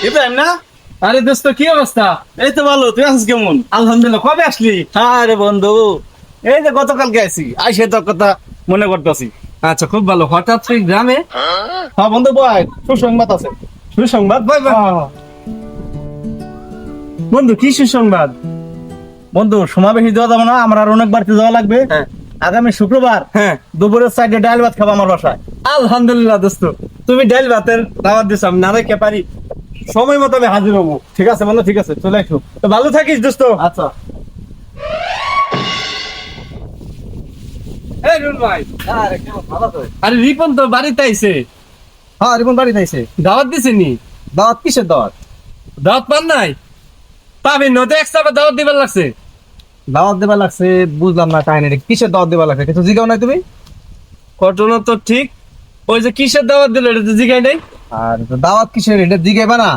ইব্রাহিম না? আরে দোস্ত কি অবস্থা? এই তো ভালো, তুই আছিস কেমন? আলহামদুলিল্লাহ। কবে আসলি? আরে বন্ধু, এই যে গতকালকে আইছি, আইসে তোর কথা মনে করতেছি। আচ্ছা, খুব ভালো। হঠাৎ তুই গ্রামে? হ্যাঁ বন্ধু, বয় সুসংবাদ আছে। সুসংবাদ? বই বই। বন্ধু, কি সুসংবাদ? বন্ধু, সমাবেশী দেওয়া যাবে না, আমার আর অনেক বাড়িতে যাওয়া লাগবে। হ্যাঁ। আগামী শুক্রবার হ্যাঁ। দুপুরের সাইডে ডাল ভাত খাবো আমার বাসায়। আলহামদুলিল্লাহ দোস্ত, তুমি ডাল ভাতের দাওয়াত দিছো, আমি না রেখে পারি? সময় মতো আমি হাজির হবো। ঠিক আছে বন্ধু, ঠিক আছে, চলে আসো। তো ভালো থাকিস দোস্ত। আচ্ছা। এই রুল ভাই, আরে কেমন, ভালো তো? আরে রিপন তো বাড়িতে আইছে। হ্যাঁ, রিপন বাড়িতে আইছে। দাওয়াত দিছে নি? দাওয়াত কিসের দাওয়াত? দাওয়াত পান নাই? পাবি নতে এক্সট্রা দাওয়াত দিবার লাগছে। দাওয়াত দেবা লাগছে, বুঝলাম না কাহিনী কিসের দাওয়াত দেবা লাগছে, কিছু জিগাও নাই তুমি? ঘটনা তো ঠিক, ওই যে কিসের দাওয়াত দিল এটা তো জিগাই নাই। আর দাওয়াত কিসের, এটা জিগাইবা না?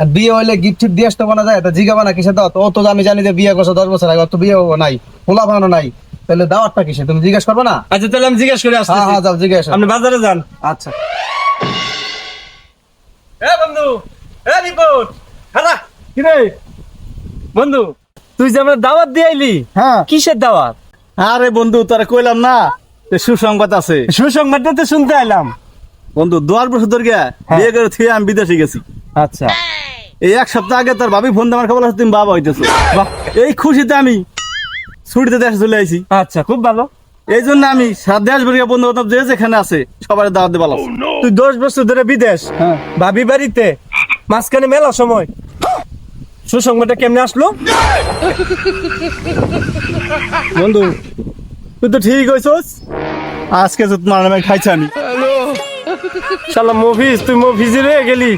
আর বিয়ে হইলে গিফট টিফট দিয়ে আসতে বলা যায়, তা জিগাবা না কিসের দাওয়াত? ও তো আমি জানি যে বিয়ে করছে 10 বছর আগে, তো বিয়ে নাই, পোলা বানানো নাই, তাহলে দাওয়াতটা কিসের তুমি জিজ্ঞেস করবে না? আচ্ছা তাহলে আমি জিজ্ঞেস করে হ্যাঁ হ্যাঁ, আসছি। যাও জিজ্ঞেস। আপনি বাজারে যান। আচ্ছা। এ বন্ধু, এ রিপোর্ট খারা কি রে? বন্ধু, তুই যে আমরা দাওয়াত দিয়ে আইলি, হ্যাঁ। কিসের দাওয়াত? আরে বন্ধু, তোরা কইলাম না যে সুসংবাদ আছে। সুসংবাদটা তো শুনতে আইলাম। বন্ধু, 10 বছর ধরে বিয়ে করে থুয়ে আমি বিদেশে গেছি। আচ্ছা। এই এক সপ্তাহ আগে তোর ভাবি ফোন দিয়ে আমার খবর আছে তুমি বাবা হইতেছো। বাহ, এই খুশিতে আমি ছুটিতে দেশে চলে আইছি। আচ্ছা খুব ভালো। এই জন্য আমি সারা দেশ ভরিয়া বন্ধু বান্ধব যে যেখানে আছে সবার দাওয়াত দেবা লাগছে। তুই 10 বছর ধরে বিদেশ, হ্যাঁ। ভাবি বাড়িতে, মাঝখানে মেলা সময়, সুসংবাদটা কেমনে আসলো? বন্ধু, তুই তো ঠিক হইছস, আজকে তো তোমার নামে খাইছি আমি। শালা মফিজ, তুই মফিজি রয়ে গেলি।